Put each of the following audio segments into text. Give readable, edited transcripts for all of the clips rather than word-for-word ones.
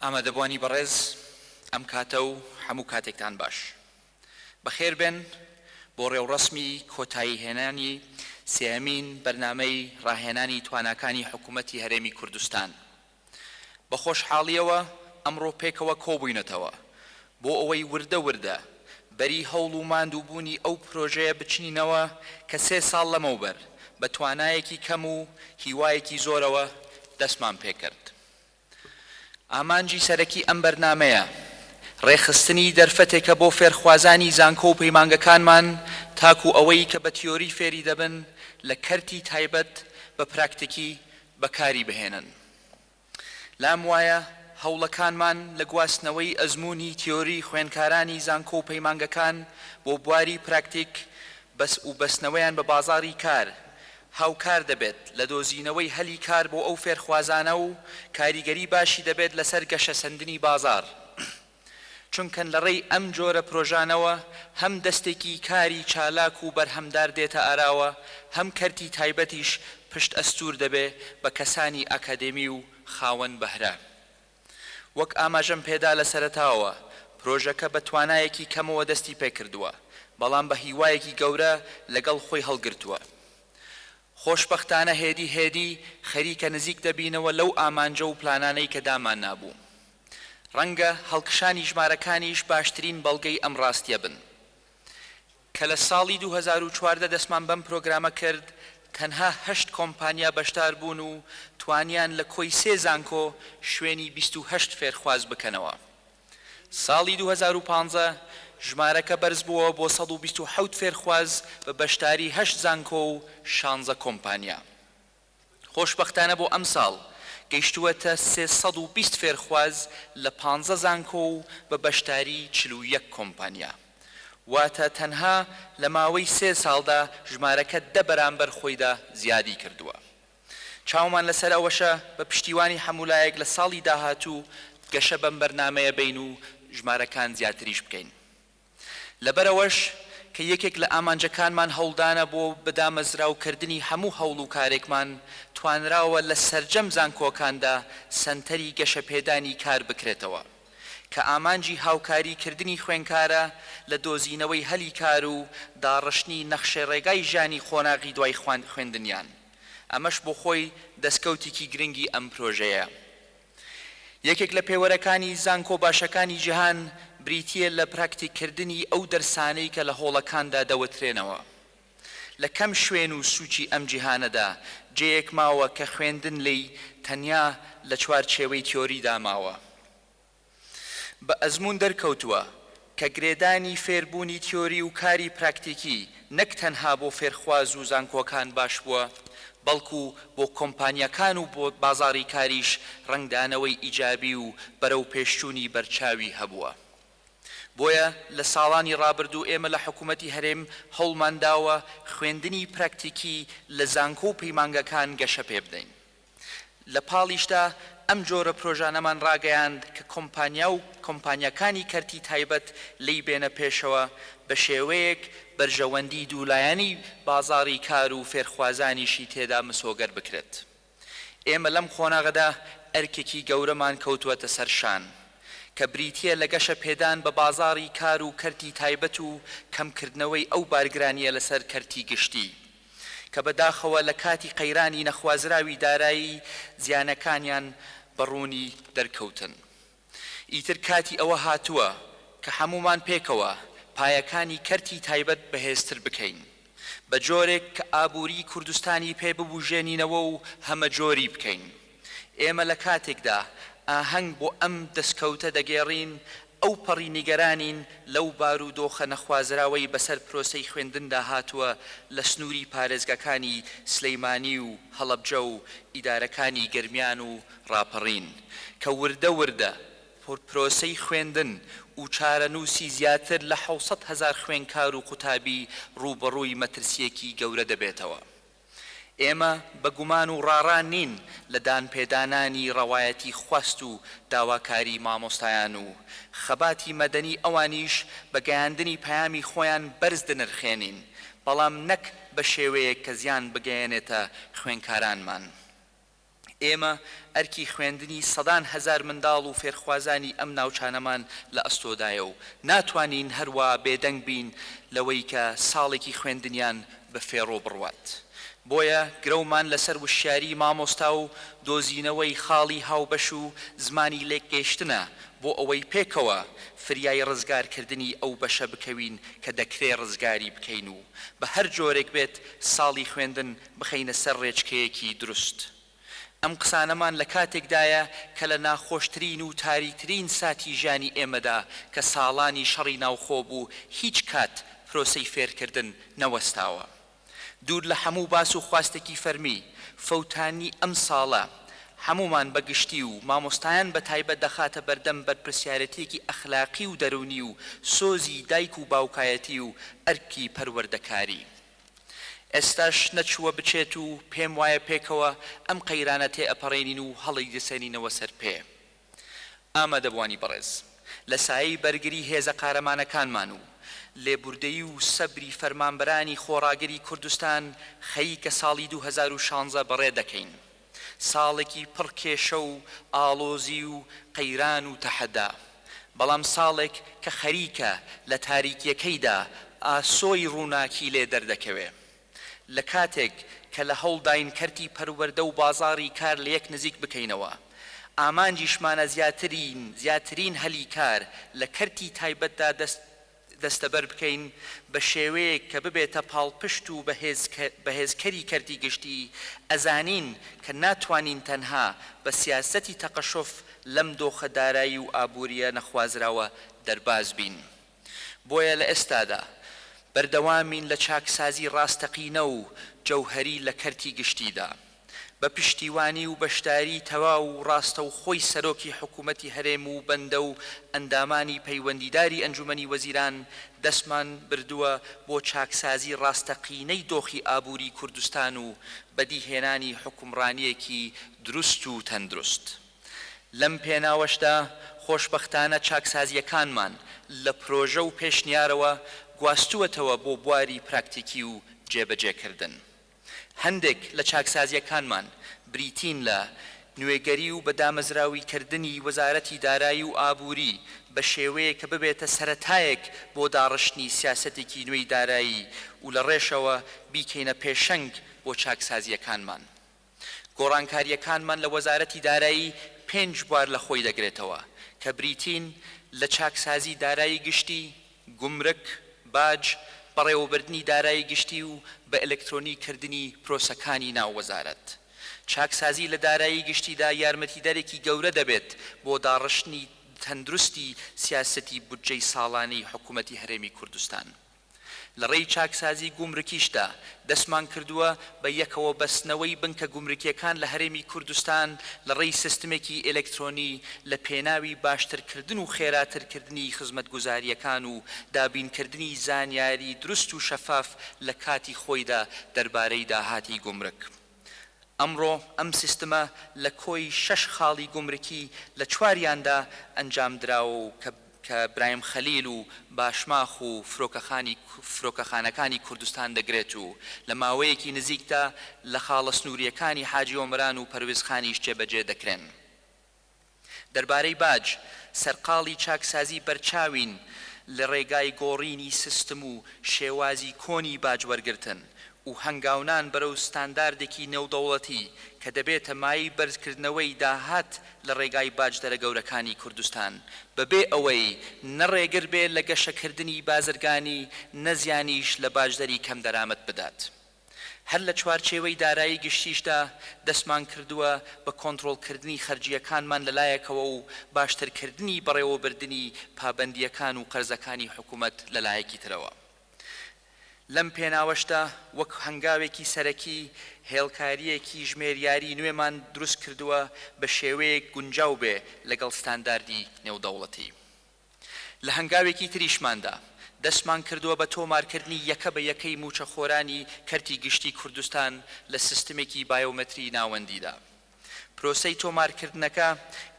ئامادەبوانی بەڕێز ئەم کاتە و هەموو کاتێکتان باش. بەخێر بێن بۆ ڕێوڕەسمی کۆتایی هێنانی سێهەمین بەرنامەی ڕاهێنانی تواناکانی حکوومەتی هەرێمی کوردستان. بە خۆشحاڵیەوە ئەمڕۆ پێکەوە کۆبووینەتەوە بۆ ئەوەی وردە وردە بەری هەوڵ و ماندووبوونی ئەو پرۆژەیە بچینەوە کە 3 ساڵ لەمەوبەر بە توانایەکی کەم و هیوایەکی زۆرەوە دەستمان پێکرد. ئامانجی سەرەکی ئەم بەرنامەیە ڕێخستنی دەرفەتێکە بۆ فێرخوازانی زانکۆ و پەیمانگەکانمان تاکو ئەوەی کە بە تیۆری فێری دەبن لە کەرتی تایبەت بە پراکتیکی بەکاری بهێنن. لام وایە هەوڵەکانمان لە گواستنەوەی ئەزموونی تیۆری خوێندکارانی زانکۆ و پەیمانگەکان بۆ بواری پراکتیک و بەستنەوەیان بە بازاڕی کار هاوکار دەبێت لە دۆزینەوەی هەلی کار بۆ ئەو فێرخوازانە و کاریگەری باشی دەبێت لەسەر گەشە سەندنی بازار. چونکەن لە ڕێی ئەم جۆرە پرۆژانەوە هەم دەستێکی کاری چالاک و بەرهەمدار دێتە ئاراوە، هەم کەرتی تایبەتیش پشت ئەستور دەبێ بە کەسانی ئەکادێمی و خاوەن بەهرە. وەک ئاماژەم پێدا لە سەرەتاوە پرۆژەکە بە توانایەکی کەمەوە دەستی پێکردووە، بەڵام بە هیوایەکی گەورە لەگەڵ خۆی هەڵگرتووە. خۆشبەختانە هێدی خەریکە نزیک دەبینەوە لەو ئامانجە و پلانانەی کە دامان نابوو. ڕەنگە هەڵکشانی ژمارەکانیش باشترین بەڵگەی ئەم ڕاستیە بن کە لە ساڵی 2014 دەستمان بەم پرۆگرامە کرد تەنها 8 کۆمپانیا بەشدار بوون و توانیان لە کۆی 3 زانکۆ شوێنی 28 فێرخواز بکەنەوە. ساڵی 2015 ژمارەکە بەرز بووە بۆ 127 فێرخواز بە بەشداری 8 زانکۆ و 16 کۆمپانیا. خۆشبەختانە بۆ ئەم ساڵ گەیشتووەتە 320 فێرخواز لە 15 زانکۆ و بە بەشداری 41 کۆمپانیا. واتە تەنها لە ماوەی 3 ساڵدا ژمارەکە 10 بەرامبەر خۆیدا زیادی کردووە. چاومان لەسەر ئەوەشە بە پشتیوانی هەمولایەک لە ساڵی داهاتوو گەشە بەم بەرنامەیە بین و ژمارەکان زیاتریش بکەین. لەبەرەوەش کە یەکێک لە ئامانجەکانمان هەوڵدانە بۆ بەدامەزراوکردنی هەموو هەوڵ و کارێکمان توانراوە لە سەرجەم زانکۆکاندا سەنتەری گەشەپێدانی کار بکرێتەوە کە ئامانجی هاوکاریکردنی خوێنکارە لە دۆزینەوەی هەلی کار و داڕشتنی نەخشە ڕێگای ژانی خۆناغی دوای خوێندنیان. ئەمەش بۆ خۆی دەستکەوتێکی گرنگی ئەم پرۆژەیە. یەکێک لە پێوەرەکانی زانکۆ باشەکانی جیهان بریتیە لە پراکتیککردنی ئەو دەرسانەی کە لە هۆڵەکاندا دەوترێنەوە. لە کەم شوێن و سوچی ئەم جیهانەدا جێیەک ماوە کە خوێندن لێی تەنیا لە چوارچێوەی تیۆریدا ماوە. بە ئەزمون دەرکەوتووە کە گرێدانی فێربوونی تیۆری و کاری پراکتیکی نەک تەنها بۆ فێرخواز و زانکۆکان باش بووە، بەڵکو بۆ کۆمپانیەکان و بۆ بازاڕی کاریش ڕنگدانەوەی ئیجابی و بەرەو پێشچوونی بەرچاوی هەبووە. بۆیە لە ساڵانی ڕابردوو ئێمە لە حکوومەتی هەرێم هەوڵمانداوە خوێندنی پراکتیکی لە زانکۆ و پەیمانگەکان گەشە پێ بدەین. لە پاڵیشدا ئەم جۆرە پرۆژانەمان ڕاگەیاند کە کۆمپانیا و کۆمپانیەکانی کەرتی تایبەت لی بێنە پێشەوە بە شێوەیەک بەرژەوەندی دوولایەنی بازاڕی کار و فێرخوازانیشی تێدا مسۆگەر بکرێت. ئێمە لەم خۆناغەدا ئەرکێکی گەورەمان کەوتووەتە سەرشان کە بریتیە لە گەشە پێدان بە بازاڕی کار و کەرتی تایبەت و کەمکردنەوەی ئەو بارگرانیە لەسەر کەرتی گشتی کە بەداخەوە لە کاتی قەیرانی نەخوازراوی دارایی زیانەکانیان بەڕوونی دەرکەوتن. ئیتر کاتی ئەوە هاتووە کە هەمومان پێکەوە پایەکانی کەرتی تایبەت بەهێزتر بکەین بە جۆرێک کە ئابووری کوردستانی پێ ببوژێنینەوە و هەمە جۆری بکەین. ئێمە لە کاتێکدا ئاهەنگ بۆ ئەم دەستکەوتە دەگێڕین ئەو پەڕی نیگەرانین لەو بارودۆخە نەخوازراوەی بەسەر پرۆسەی خوێندندا هاتووە لە سنووری پارێزگەکانی سلەیمانی و هەڵەبجە و ئیدارەکانی گەرمیان و ڕاپەڕین کە وردە وردە پرۆسەی خوێندن و چارەنووسی زیاتر لە 600,000 خوێنکار و قوتابی ڕوبەڕووی مەترسیەکی گەورە دەبێتەوە. ئێمە بە گومان و ڕاڕان نین لە دانپێدانانی ڕەوایەتی خواست و داواکاری مامۆستایان و خەباتی مەدەنی ئەوانیش بە گەیاندنی پەیامی خۆیان بەرز دەنرخێنین، بەڵام نەک بە شێوەیەک کە زیان بگەیەنێتە خوێنکارانمان. ئێمە ئەرکی خوێندنی سەدان هەزار منداڵ و فێرخوازانی ئەم ناوچانەمان لە ئەستۆدایە و ناتوانین هەروە بێدەنگ بین لەوەی کە ساڵێکی خوێندنیان بە فێڕۆ بڕوات. بۆیە گرەومان لەسەر وشیاری مامۆستا و دۆزینەوەی خاڵی هاوبەش و زمانی لێکگەیشتنە بۆ ئەوەی پێکەوە فریای ڕزگارکردنی ئەو بەشە بکەوین کە دەکرێ ڕزگاری بکەین و بە هەر جۆرێک بێت ساڵی خوێندن بخەینە سەر ڕێچکەیەکی دروست. ئەم قسانەمان لە کاتێکدایە کە لە ناخۆشترین و تاریکترین ساتی ژیانی ئێمەدا کە ساڵانی شەڕی ناوخۆ بوو هیچ کات پرۆسەی فێرکردن نەوەستاوە. دوور لە هەموو باس و خواستێکی فەرمی فەوتانی ئەم ساڵە هەمومان بەگشتی و مامۆستایان بە تایبەت دەخاتە بەردەم بەرپرسیارەتێکی ئەخلاقی و دەرونی و سۆزی دایک و باوکایەتی و ئەرکی پەروەردەکاری. ئێستاش نەچووە بچێت و پێم وایە پێکەوە ئەم قەیرانە تێ ئەپەڕێنین و هەڵی دەسێنینەوە سەر پێ. ئامادەبوانی بەڕێز لە سایەی بەرگری هێزە قارەمانەکانمان و لێبوردەیی و سەبری فەرمانبەرانی خۆڕاگەری کوردستان خەریکە ساڵی 2016 بەڕێ دەکەین. ساڵێکی پڕ کێشە و ئاڵۆزی و قەیران و تەحەدا، بەڵام ساڵێک کە خەریکە لە تاریکیەکەیدا ئاسۆی ڕووناکی لێ دەردەکەوێ. لە کاتێک کە لە هەوڵداین کەرتی پەروەردە و بازاڕی کار لە یەک نزیک بکەینەوە، ئامانجیشمانە زیاترین هەلی کار لە کەرتی تایبەتدا دەستەبەر بکەین بە شێوەیەک کە ببێتە پاڵپشت و بەهێزکەری کەرتی گشتی. ئەزانین کە ناتوانین تەنها بە سیاسەتی تەقەشف لەم دۆخە دارایی و ئابووریە نەخوازراوە دەرباز بین. بۆیە لە ئێستادا بەردەوامین لە چاکسازی ڕاستەقینە و جەوهەری لە کەرتی گشتیدا، بە پشتیوانی و بەشداری تەواو و ڕاستە و خۆی سەرۆکی حکوومەتی هەرێم و بەندە و ئەندامانی پەیوەندیداری ئەنجومەنی وەزیران دەستمان بردووە بۆ چاکسازی ڕاستەقینەی دۆخی ئابووری کوردستان و بەدیهێنانی حکومڕانیەکی دروست و تەندروست. لەم پێناوەشدا خۆشبەختانە چاکسازیەکانمان لە پرۆژە و پێشنیارەوە گواستووەتەوە بۆ بواری پراکتیکی و جێبەجێکردن. هەندێک لە چاکسازیەکانمان بریتین لە نوێگەری و بەدامەزراویکردنی وەزارەتی دارایی و ئابووری بە شێوەیە کە ببێتە سەرەتایەک بۆ داڕشتنی سیاسەتێکی نوێی دارایی و لە ڕێشەوە بیکەینە پێشەنگ بۆ چاکسازیەکانمان. گۆڕانکاریەکانمان لە وەزارەتی دارایی 5 بوار لە خۆی دەگرێتەوە کە بریتین لە چاکسازی دارایی گشتی، گومرک، باج، بەڕێوەبردنی دارایی گشتی و بە ئەلکترۆنیکردنی پرۆسەکانی ناو وەزارەت. چاکسازی لە دارایی گشتیدا یارمەتیدەرێکی گەورە دەبێت بۆ داڕشتنی تەندروستی سیاسەتی بودجەی ساڵانەی حکوومەتی هەرێمی کوردستان. لە ڕێی چاکسازی گومرکیشدا دەستمان کردووە بە یەکەوە بەستنەوەی بنکە گومرکیەکان لە هەرێمی کوردستان لە ڕێی سیستمێکی ئێلکترۆنی لە پێناوی باشترکردن و خێراترکردنی خزمەتگوزاریەکان و دابینکردنی زانیاری دروست و شەفاف لە کاتی خۆیدا دەربارەی داهاتی گومرک. ئەمڕۆ ئەم سیستمە لە کۆی 6 خاڵی گومرکی لە 4یاندا ئەنجام دراوە و کە برایم خەلیل و باشماخ و فرۆکەخانەکانی کوردستان دەگرێت و لە ماوەیەکی نزیکدا لە خاڵە سنووریەکانی حاجی ئۆمران و پەروێزخانیش جێبەجێ دەکرێن. دەربارەی باج سەرقاڵی چاکسازی بەرچاوین لە ڕێگای گۆڕینی سیستم و شێوازی کۆنی باج وەرگرتن و هەنگاونان بەرەو ستانداردێکی نێودەوڵەتی کە دەبێتە مای بەرزکردنەوەی داهات لە ڕێگای باجدەرە گەورەکانی کوردستان بەبێ ئەوەی نەڕێگر بێت لە گەشەکردنی بازرگانی نەزیانیش لە باجدەری کەم دەرامەت بدات. هەر لە چوارچێوەی دارایی گشتیشدا دەستمان کردووە بە کۆنتڕۆڵکردنی خەرجیەکانمان لەلایەکەوە و باشترکردنی بەڕێوەبردننی پابەندیەکان و قەرزەکانی حکوومەت لەلایەکی ترەوە. لەم پێناوەشدا وەک هەنگاوێکی سەرەکی هێڵکاریەکی ژمێریاری نوێمان دروست کردووە بە شێوەیەک گونجاو بێ لەگەڵ ستانداردی نێودەوڵەتی. لە هەنگاوێکی تریشماندا دەستمان کردووە بە تۆمارکردنی یەکە بە یەکەی موچەخۆرانی کەرتی گشتی کوردستان لە سیستمێکی بایۆمەتری ناوەندیدا. پرۆسەی تۆمارکردنەکە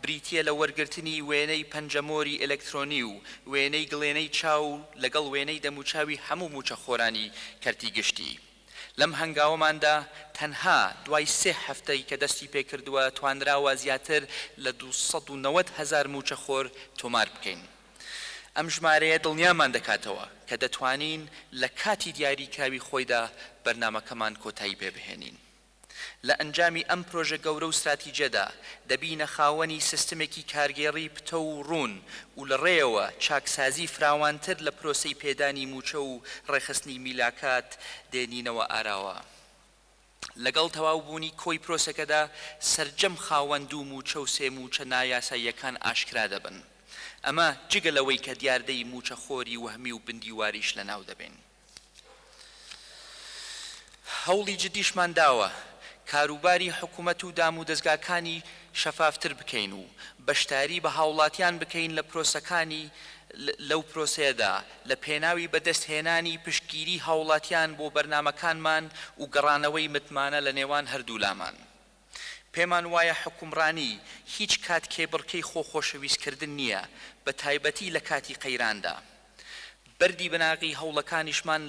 بریتیە لە وەرگرتنی وێنەی پەنجەمۆری ئەلکترۆنی و وێنەی گڵێنەی چاو لەگەڵ وێنەی دەموچاوی هەموو موچەخۆرانی کەرتی گشتی. لەم هەنگاوەماندا تەنها دوای 3 هەفتەی کە دەستی پێکردووە توانراوە زیاتر لە 290,000 موچەخۆر تۆمار بکەین. ئەم ژمارەیە دڵنیامان دەکاتەوە کە دەتوانین لە کاتی دیاریکراوی خۆیدا بەرنامەکەمان کۆتایی پێبهێنین. لە ئەنجامی ئەم پرۆژە گەورە و استراتیجەدا دەبینە خاوەنی سیستمێکی کارگێڕی پتە و ڕوون و لە ڕێەوە چاکسازی فراوانتر لە پرۆسەی پێدانی موچە و ڕێخستنی میلاکات دێنینەوە ئاراوە. لەگەڵ تەواوبوونی کۆی پرۆسەکەدا سەرجەم خاوەند و موچە و سێ موچە نایاساییەکان ئاشکرا دەبن. ئەمە جگە لەوەی کە دیاردەی موچە خۆری وهمی و بندیواریش لەناو دەبێن. هەوڵی جدیشمان داوە کاروباری حکوومەت و دام و دەستگاکانی شەفافتر بکەین و بەشداری بە هاوڵاتیان بکەین لە پرۆسەکانی لەو پرۆسەیەدا لە پێناوی بەدەستهێنانی پشتگیری هاوڵاتیان بۆ بەرنامەکانمان و گەڕانەوەی متمانە لە نێوان هەردوو لامان. پێمان وایە حکومڕانی هیچ کات کێبڕکەی خۆشەویستکردن نییە، بە تایبەتی لە کاتی قەیراندا. بەردی بناغی هەوڵەکانیشمان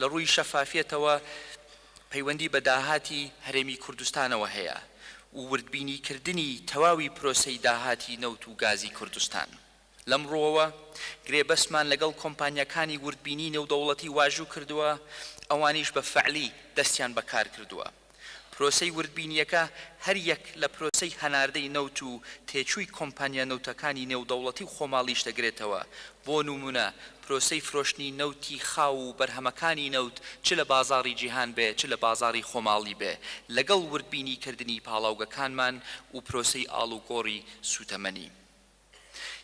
لە ڕووی شەفافیەتەوە پەیوەندی بە داهاتی هەرێمی کوردستانەوە هەیە و وردبینیکردنی تەواوی پرۆسەی داهاتی نەوت و گازی کوردستان. لەم ڕۆوە گرێبەسمان لەگەڵ کۆمپانیەکانی وردبینی نێودەوڵەتی واژوو کردووە، ئەوانیش بە فەعلی دەستیان بەکار کردووە. پرۆسەی وردبینیەکە هەر یەک لە پرۆسەی هەناردەی نەوت و تێچووی کۆمپانیا نەوتەکانی نێودەوڵەتی و خۆماڵیش دەگرێتەوە. بۆ نمونە پرۆسەی فرۆشتنی نەوتی خاو و بەرهەمەکانی نەوت چ لە بازاڕی جیهان بێ چ لە بازاڕی خۆماڵی بێ لەگەڵ وردبینیکردنی پاڵاوگەکانمان و پرۆسەی ئاڵوگۆڕی سوتەمەنی.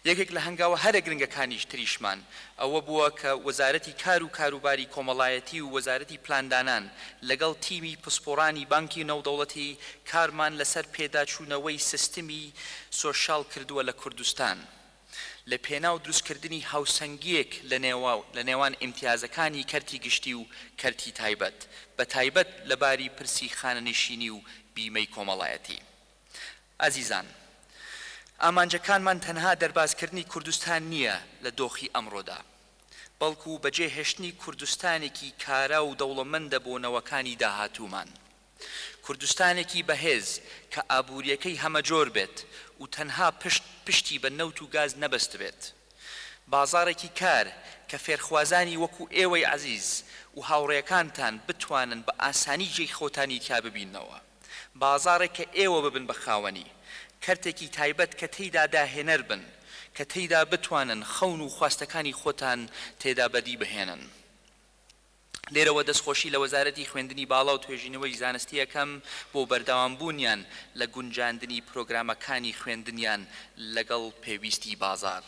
یەکێک لە هەنگاوە هەرە گرنگەکانیش تریشمان ئەوە بووە کە وەزارەتی کار و کاروباری کۆمەڵایەتی و وەزارەتی پلاندانان لەگەڵ تیمی پسپۆڕانی بانکی نەودەوڵەتی کارمان لەسەر پێداچوونەوەی سیستمی سۆشیال کردووە لە کوردستان لە پێناو دروستکردنی هاوسەنگیەک لە نێوان ئیمتیازەکانی کەرتی گشتی و کەرتی تایبەت بە تایبەت لەباری پرسی خانەنشینی و بیمەی کۆمەڵایەتی. ئازیزان، ئامانجەکانمان تەنها دەربازکردنی کوردستان نییە لە دۆخی ئەمڕۆدا، بەڵکو بەجێهێشتنی کوردستانێکی کارا و دەوڵەمەندە بۆ نەوەکانی داهاتوومان. کوردستانێکی بەهێز کە ئابوووریەکەی هەمەجۆر بێت و تەنها پشتی بە نەوت و گاز نەبەست بێت. بازارێکی کار کە فێرخوازانی وەکو ئێوەی عەزیز و هاوڕێیەکانتان بتوانن بە ئاسانی جێی خۆتانی تیا ببینەوە. بازارێک کە ئێوە ببن بە خاوەنی، کەرتێکی تایبەت کە تێیدا داهێنەر بن، کە تێیدا بتوانن خەون و خواستەکانی خۆتان تێدا بەدی بهێنن. لێرەوە دەستخۆشی لە وەزارەتی خوێندنی باڵا و توێژینەوەی زانستی یەکەم بۆ بەردەوامبوونیان لە گونجاندنی پرۆگرامەکانی خوێندنیان لەگەڵ پێویستی بازار.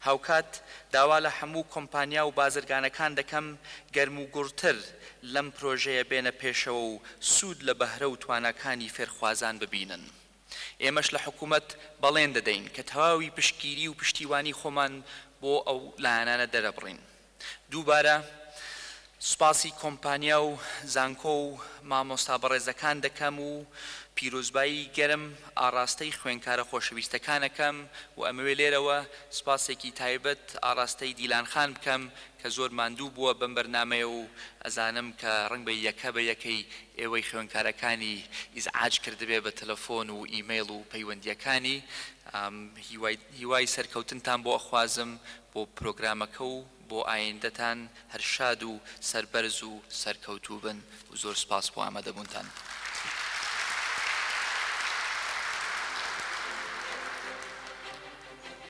هاوکات داوا لە هەموو کۆمپانیا و بازرگانەکان دەکەم گەرم و گوڕتر لەم پرۆژەیە بێنە پێشەوە و سوود لە بەهرە و توانەکانی فێرخوازان ببینن. ئێمەش لە حکوومەت بەڵێن دەدەین کە تەواوی پشتگیری و پشتیوانی خۆمان بۆ ئەو لایەنانە دەرەبڕین. دووبارە سوپاسی کۆمپانیا و زانکۆ و مامۆستا بەڕێزەکان دەکەم و پیرۆزبایی گەرم ئاڕاستەی خوێنکارە خۆشەویستەکانەکەم و ئەمەوێ لێرەوە سوپاسێکی تایبەت ئاڕاستەی دیلانخان بکەم کە زۆر ماندوو بووە بەم بەرنامەیە و ئەزانم کە ڕنگ بە یەکە بە یەکەی ئێوەی خوێنکارەکانی ئیزعاج کردبێ بە تەلەفۆن و ئیمەیل و پەیوەندیەکانی. هیوای سەرکەوتنتان بۆ ئەخوازم بۆ پرۆگرامەکە و بۆ ئایندەتان هەر شاد و سەربەرز و سەرکەوتوو بن و زۆر سپاس بۆ ئامادەبوونتان.